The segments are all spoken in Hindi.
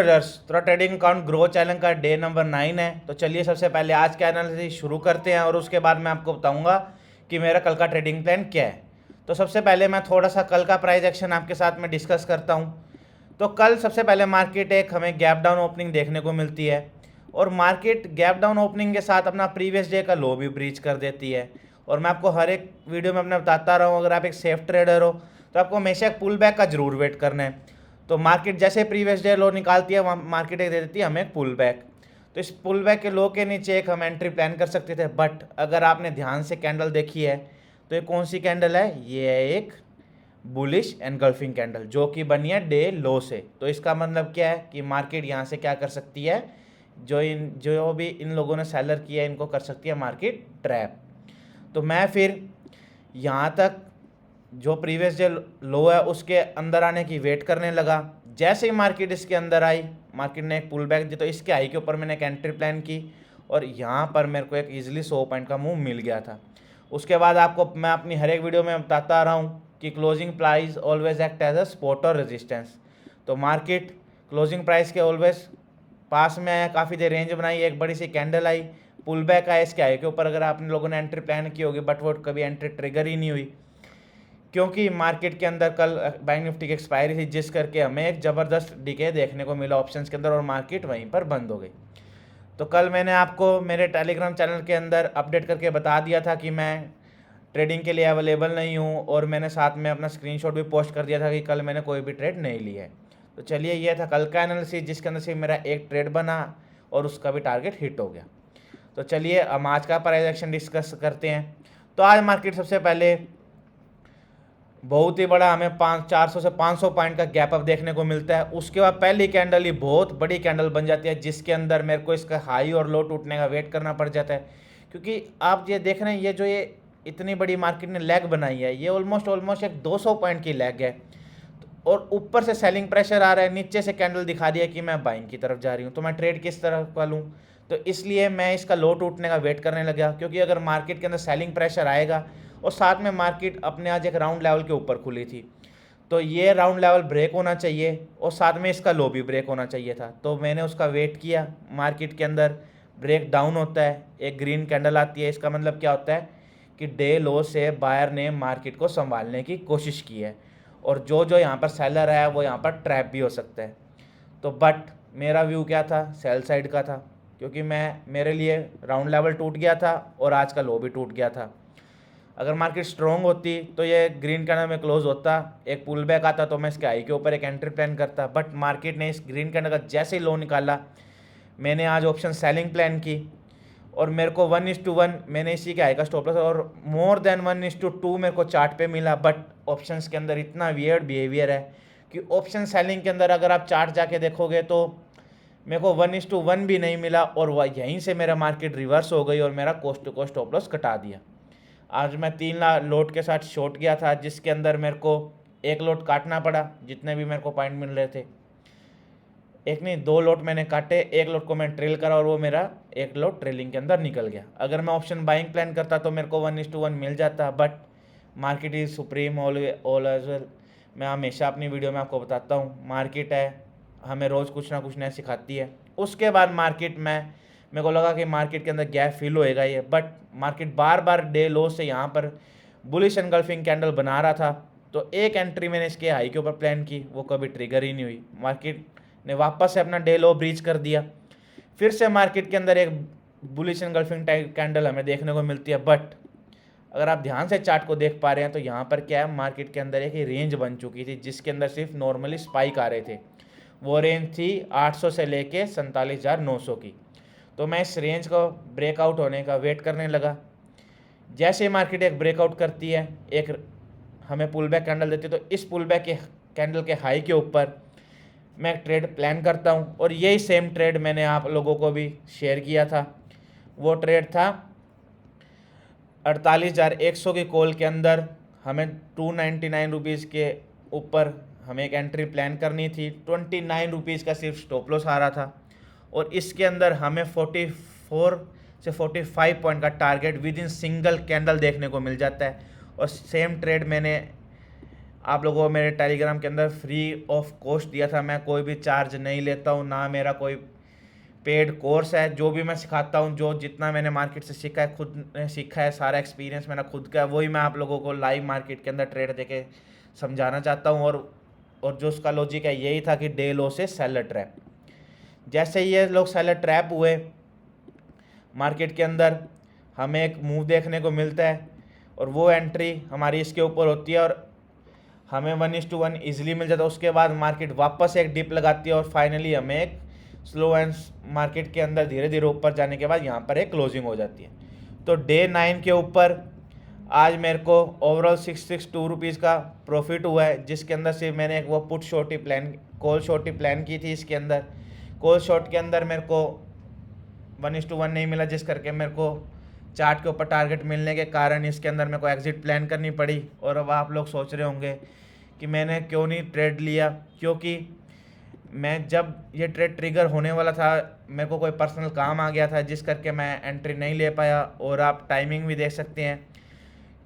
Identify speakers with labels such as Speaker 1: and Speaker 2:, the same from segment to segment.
Speaker 1: थोड़ा ट्रेडिंग अकाउंट ग्रो चैलेंज का डे नंबर 9 है। तो चलिए सबसे पहले आज का एनालिसिस शुरू करते हैं और उसके बाद मैं आपको बताऊंगा कि मेरा कल का ट्रेडिंग प्लान क्या है। तो सबसे पहले मैं थोड़ा सा कल का प्राइस एक्शन आपके साथ में डिस्कस करता हूं। तो कल सबसे पहले मार्केट एक हमें गैप डाउन ओपनिंग देखने को मिलती है और मार्केट गैप डाउन ओपनिंग के साथ अपना प्रीवियस डे का लो भी ब्रीच कर देती है। और मैं आपको हर एक वीडियो में अपने बताता रहा हूँ, अगर आप एक सेफ ट्रेडर हो तो आपको हमेशा एक पुल बैक का जरूर वेट करना है। तो मार्केट जैसे प्रीवियस डे लो निकालती है, वहाँ मार्केट एक दे देती है हमें एक पुल बैक। तो इस पुल बैक के लो के नीचे एक हम एंट्री प्लान कर सकते थे, बट अगर आपने ध्यान से कैंडल देखी है तो ये कौन सी कैंडल है? ये है एक बुलिश एनगल्फिंग कैंडल जो कि बनी है डे लो से। तो इसका मतलब क्या है कि मार्केट यहाँ से क्या कर सकती है, जो भी इन लोगों ने सेलर किया है इनको कर सकती है मार्केट ट्रैप। तो मैं फिर यहाँ तक जो प्रीवियस डे लो है उसके अंदर आने की वेट करने लगा। जैसे ही मार्केट इसके अंदर आई, मार्केट ने एक पुल बैक दी, तो इसके हाई के ऊपर मैंने एक एंट्री प्लान की और यहाँ पर मेरे को एक इजीली 100 पॉइंट का मूव मिल गया था। उसके बाद आपको मैं अपनी हर एक वीडियो में बताता रहा हूँ कि closing price always act as a support और रेजिस्टेंस। तो मार्केट क्लोजिंग प्राइस के ऑलवेज पास में आया, काफ़ी देर रेंज बनाई, एक बड़ी सी कैंडल आई, पुल बैक आया इसके हाई के ऊपर। अगर आपने लोगों ने एंट्री प्लान की होगी बट वो कभी एंट्री ट्रिगर ही नहीं हुई, क्योंकि मार्केट के अंदर कल बैंक निफ्टी की एक्सपायरी थी, जिस करके हमें एक ज़बरदस्त डिके देखने को मिला ऑप्शंस के अंदर और मार्केट वहीं पर बंद हो गई। तो कल मैंने आपको मेरे टेलीग्राम चैनल के अंदर अपडेट करके बता दिया था कि मैं ट्रेडिंग के लिए अवेलेबल नहीं हूँ और मैंने साथ में अपना स्क्रीनशॉट भी पोस्ट कर दिया था कि कल मैंने कोई भी ट्रेड नहीं लिया है। तो चलिए ये था कल का एनालिसिस, जिसके अंदर से मेरा एक ट्रेड बना और उसका भी टारगेट हिट हो गया। तो चलिए हम आज का प्राइस एक्शन डिस्कस करते हैं। तो आज मार्केट सबसे पहले बहुत ही बड़ा हमें 400 से 500 पॉइंट का गैप अप देखने को मिलता है। उसके बाद पहली कैंडल ही बहुत बड़ी कैंडल बन जाती है, जिसके अंदर मेरे को इसका हाई और लो टूटने का वेट करना पड़ जाता है। क्योंकि आप ये देख रहे हैं, ये इतनी बड़ी मार्केट ने लैग बनाई है, ये ऑलमोस्ट एक 200 पॉइंट की लैग है और ऊपर से सेलिंग प्रेशर आ रहा है, नीचे से कैंडल दिखा दिया कि मैं बाइंग की तरफ जा रही हूँ। तो मैं ट्रेड किस तरफ का लूँ? तो इसलिए मैं इसका लो टूटने का वेट करने लगा, क्योंकि अगर मार्केट के अंदर सेलिंग प्रेशर आएगा और साथ में मार्केट अपने आज एक राउंड लेवल के ऊपर खुली थी, तो ये राउंड लेवल ब्रेक होना चाहिए और साथ में इसका लो भी ब्रेक होना चाहिए था। तो मैंने उसका वेट किया। मार्केट के अंदर ब्रेक डाउन होता है, एक ग्रीन कैंडल आती है, इसका मतलब क्या होता है कि डे लो से बायर ने मार्केट को संभालने की कोशिश की है और जो यहाँ पर सेलर है वो यहाँ पर ट्रैप भी हो सकता है। तो बट मेरा व्यू क्या था? सेल साइड का था, क्योंकि मेरे लिए राउंड लेवल टूट गया था और आज का लो भी टूट गया था। अगर मार्केट स्ट्रॉन्ग होती तो ये ग्रीन कैंडल में क्लोज होता, एक पुल बैक आता तो मैं इसके हाई के ऊपर एक एंट्री प्लान करता, बट मार्केट ने इस ग्रीन कैंडल का जैसे ही लो निकाला, मैंने आज ऑप्शन सेलिंग प्लान की और मेरे को 1:1 मैंने इसी के हाई का स्टॉप लॉस और मोर देन 1:2 मेरे को चार्ट पे मिला। बट ऑप्शंस के अंदर इतना वियर्ड बिहेवियर है कि ऑप्शन सेलिंग के अंदर अगर आप चार्ट जाके देखोगे तो मेरे को 1:1 भी नहीं मिला और वह यहीं से मेरा मार्केट रिवर्स हो गई और मेरा cost to cost stop loss कटा दिया। आज मैं 3 लोट के साथ शॉर्ट गया था, जिसके अंदर मेरे को एक लोट काटना पड़ा, जितने भी मेरे को पॉइंट मिल रहे थे। एक नहीं 2 लोट मैंने काटे, एक लोट को मैं ट्रेल करा और वो मेरा एक लोट ट्रेलिंग के अंदर निकल गया। अगर मैं ऑप्शन बाइंग प्लान करता तो मेरे को 1:1 मिल जाता, but market is supreme all as well. मैं हमेशा अपनी वीडियो में आपको बताता हूँ, मार्केट है हमें रोज़ कुछ ना कुछ नया सिखाती है। उसके बाद मार्केट में मेरे को लगा कि मार्केट के अंदर गैप फिल होएगा ये, but market bar bar day लो से यहाँ पर बुलिश एनगल्फिंग कैंडल बना रहा था। तो एक एंट्री मैंने इसके हाई के ऊपर प्लान की, वो कभी ट्रिगर ही नहीं हुई। मार्केट ने वापस से अपना डे लो ब्रीच कर दिया। फिर से मार्केट के अंदर एक बुलिश एनगल्फिंग कैंडल हमें देखने को मिलती है, बट अगर आप ध्यान से चार्ट को देख पा रहे हैं तो यहाँ पर क्या है, मार्केट के अंदर एक रेंज बन चुकी थी, जिसके अंदर सिर्फ नॉर्मली स्पाइक आ रहे थे। वो रेंज थी 800 से लेके 47,900 की। तो मैं इस रेंज को ब्रेकआउट होने का वेट करने लगा। जैसे मार्केट एक ब्रेकआउट करती है, एक हमें पुल बैक कैंडल देती है, तो इस पुल बैक के कैंडल के हाई के ऊपर मैं एक ट्रेड प्लान करता हूँ और यही सेम ट्रेड मैंने आप लोगों को भी शेयर किया था। वो ट्रेड था 48,100 की कॉल के अंदर हमें 299 रुपीज़ के ऊपर हमें एक एंट्री प्लान करनी थी। 29 रुपीज़ का सिर्फ स्टॉप लॉस आ रहा था और इसके अंदर हमें 44 से 45 पॉइंट का target with in single candle देखने को मिल जाता है। और सेम ट्रेड मैंने आप लोगों को मेरे टेलीग्राम के अंदर फ्री ऑफ कॉस्ट दिया था। मैं कोई भी चार्ज नहीं लेता हूँ, ना मेरा कोई पेड कोर्स है। जो भी मैं सिखाता हूँ, जो जितना मैंने मार्केट से सीखा है, खुद ने सीखा है, सारा एक्सपीरियंस मेरा खुद का है, वही मैं आप लोगों को लाइव मार्केट के अंदर ट्रेड देके समझाना चाहता हूँ। और जो उसका लॉजिक है यही था कि डे लो से सेलर ट्रैप। जैसे ही ये लोग सेलर ट्रैप हुए मार्केट के अंदर, हमें एक मूव देखने को मिलता है और वो एंट्री हमारी इसके ऊपर होती है और हमें 1:1 ईजिली मिल जाता है। उसके बाद मार्केट वापस एक डिप लगाती है और फाइनली हमें एक स्लो एंड मार्केट के अंदर धीरे धीरे ऊपर जाने के बाद यहाँ पर एक क्लोजिंग हो जाती है। तो डे 9 के ऊपर आज मेरे को ओवरऑल 662 रुपीज़ का प्रॉफिट हुआ है, जिसके अंदर से मैंने एक वो पुट शॉर्ट ही प्लान, कॉल शॉर्ट ही प्लान की थी। इसके अंदर कॉल शॉर्ट के अंदर मेरे को 1:1 नहीं मिला, जिस करके मेरे को चार्ट के ऊपर टारगेट मिलने के कारण इसके अंदर मेरे को एग्जिट प्लान करनी पड़ी। और अब आप लोग सोच रहे होंगे कि मैंने क्यों नहीं ट्रेड लिया, क्योंकि मैं जब ये ट्रेड ट्रिगर होने वाला था मेरे को कोई पर्सनल काम आ गया था, जिस करके मैं एंट्री नहीं ले पाया। और आप टाइमिंग भी देख सकते हैं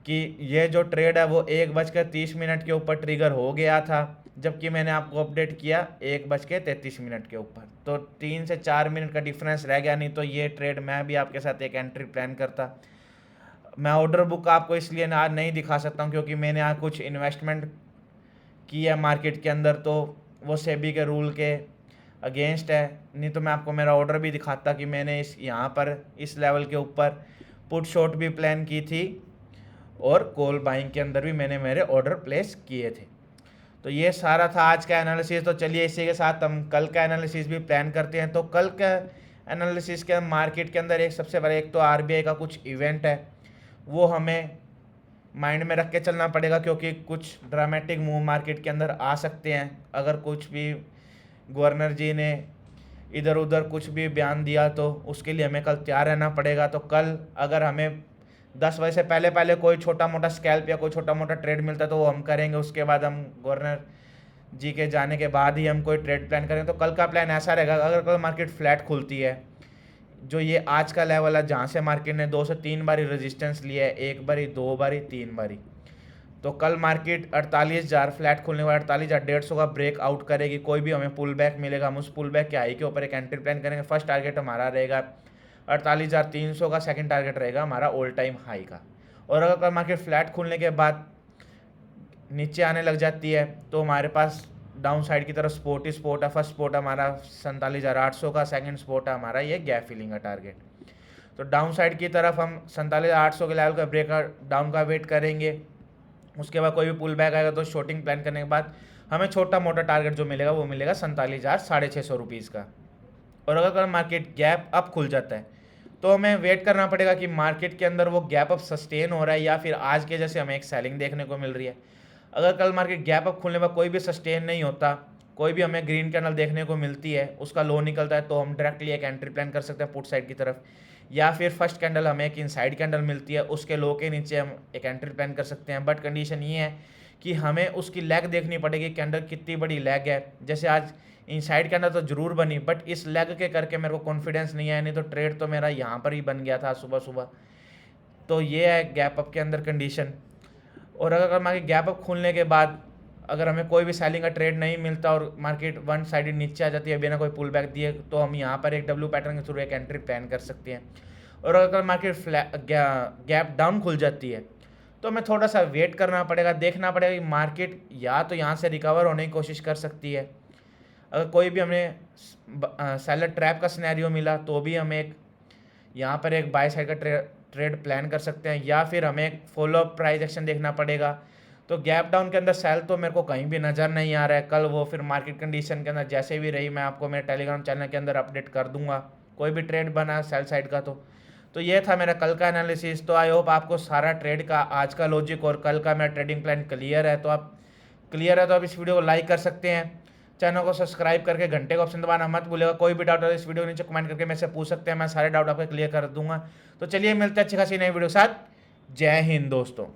Speaker 1: कि ये जो ट्रेड है वो 1:30 के ऊपर ट्रिगर हो गया था, जबकि मैंने आपको अपडेट किया 1:33 के ऊपर। तो 3 से 4 मिनट का डिफरेंस रह गया, नहीं तो ये ट्रेड मैं भी आपके साथ एक एंट्री प्लान करता। मैं ऑर्डर बुक आपको इसलिए आज नहीं दिखा सकता हूँ क्योंकि मैंने आज कुछ इन्वेस्टमेंट की है मार्केट के अंदर, तो वो सेबी के रूल के अगेंस्ट है। नहीं तो मैं आपको मेरा ऑर्डर भी दिखाता कि मैंने इस यहाँ पर इस लेवल के ऊपर पुट शॉर्ट भी प्लान की थी और कॉल बाइंग के अंदर भी मैंने मेरे ऑर्डर प्लेस किए थे। तो ये सारा था आज का एनालिसिस। तो चलिए इसी के साथ हम कल का एनालिसिस भी प्लान करते हैं। तो कल का एनालिसिस के मार्केट के अंदर एक सबसे बड़ा एक तो आरबीआई का कुछ इवेंट है, वो हमें माइंड में रख के चलना पड़ेगा क्योंकि कुछ ड्रामेटिक मूव मार्केट के अंदर आ सकते हैं। अगर कुछ भी गवर्नर जी ने इधर उधर कुछ भी बयान दिया तो उसके लिए हमें कल तैयार रहना पड़ेगा। तो कल अगर हमें 10 बजे से पहले पहले कोई छोटा मोटा स्कैल्प या कोई छोटा मोटा ट्रेड मिलता है तो वो हम करेंगे। उसके बाद हम गवर्नर जी के जाने के बाद ही हम कोई ट्रेड प्लान करेंगे। तो कल का प्लान ऐसा रहेगा, अगर कल मार्केट फ्लैट खुलती है, जो ये आज का लेवल है जहाँ से मार्केट ने 2 से 3 बारी रेजिस्टेंस लिया है, 1 बारी 2 बारी 3 बारी, तो कल मार्केट 48,000 फ्लैट खुलने वाला 48,150 का ब्रेक आउट करेगी। कोई भी हमें पुल बैक मिलेगा, हम उस पुल बैक के हाई के ऊपर एक एंट्री प्लान करेंगे। फर्स्ट टारगेट हमारा रहेगा 48,300 का, सेकंड टारगेट रहेगा हमारा ऑल टाइम हाई का। और अगर कल मार्केट फ्लैट खुलने के बाद नीचे आने लग जाती है तो हमारे पास डाउन साइड की तरफ स्पोर्ट ही स्पोर्ट है। फर्स्ट स्पोर्ट हमारा 47,800 का, सेकंड स्पोर्ट है हमारा ये गैप फिलिंग का टारगेट। तो डाउन साइड की तरफ हम 47,800 के लेवल का ब्रेक डाउन का वेट करेंगे। उसके बाद कोई भी पुल बैक आएगा तो शॉर्टिंग प्लान करने के बाद हमें छोटा मोटा टारगेट जो मिलेगा वो मिलेगा 47,650 रुपीज़ का। और अगर मार्केट गैप अप खुल जाता है तो हमें वेट करना पड़ेगा कि मार्केट के अंदर वो गैप अप सस्टेन हो रहा है या फिर आज के जैसे हमें एक सेलिंग देखने को मिल रही है। अगर कल मार्केट गैप अप खुलने पर कोई भी सस्टेन नहीं होता, कोई भी हमें ग्रीन कैंडल देखने को मिलती है, उसका लो निकलता है, तो हम डायरेक्टली एक एंट्री प्लान कर सकते हैं पुट साइड की तरफ। या फिर फर्स्ट कैंडल हमें एक इनसाइड कैंडल मिलती है, उसके लो के नीचे हम एक एंट्री प्लान कर सकते हैं। बट कंडीशन ये है कि हमें उसकी लेग देखनी पड़ेगी, कैंडल कितनी बड़ी लेग है। जैसे आज इनसाइड कैंडल तो जरूर बनी, बट इस लेग के करके मेरे को कॉन्फिडेंस नहीं आया, नहीं तो ट्रेड तो मेरा यहाँ पर ही बन गया था सुबह सुबह। तो ये है गैप अप के अंदर कंडीशन। और अगर मार्केट गैप अप खुलने के बाद अगर हमें कोई भी सेलिंग का ट्रेड नहीं मिलता और मार्केट वन साइडेड नीचे आ जाती है बिना कोई पुल बैक दिए, तो हम यहाँ पर एक डब्ल्यू पैटर्न के थ्रू एक एंट्री प्लान कर सकते हैं। और अगर मार्केट गैप डाउन खुल जाती है तो हमें थोड़ा सा वेट करना पड़ेगा, देखना पड़ेगा कि मार्केट या तो यहाँ से रिकवर होने की कोशिश कर सकती है। अगर कोई भी हमें सेलर ट्रैप का सिनेरियो मिला तो भी हम एक यहाँ पर एक बाय साइड का ट्रेड प्लान कर सकते हैं, या फिर हमें एक फॉलो अप प्राइस एक्शन देखना पड़ेगा। तो गैप डाउन के अंदर सेल तो मेरे को कहीं भी नज़र नहीं आ रहा है। कल वो फिर मार्केट कंडीशन के अंदर जैसे भी रही मैं आपको मेरे टेलीग्राम चैनल के अंदर अपडेट कर दूंगा, कोई भी ट्रेड बना सेल साइड का। तो ये था मेरा कल का एनालिसिस। तो आई होप आपको सारा ट्रेड का आज का लॉजिक और कल का मेरा ट्रेडिंग प्लान क्लियर है। तो आप इस वीडियो को लाइक कर सकते हैं, चैनल को सब्सक्राइब करके घंटे का ऑप्शन दबाना मत भूलिएगा। कोई भी डाउट हो इस वीडियो के नीचे कमेंट करके मेरे से पूछ सकते हैं, मैं सारे डाउट आपको क्लियर कर दूंगा। तो चलिए मिलते हैं अच्छी खासी नई वीडियो के साथ। जय हिंद दोस्तों।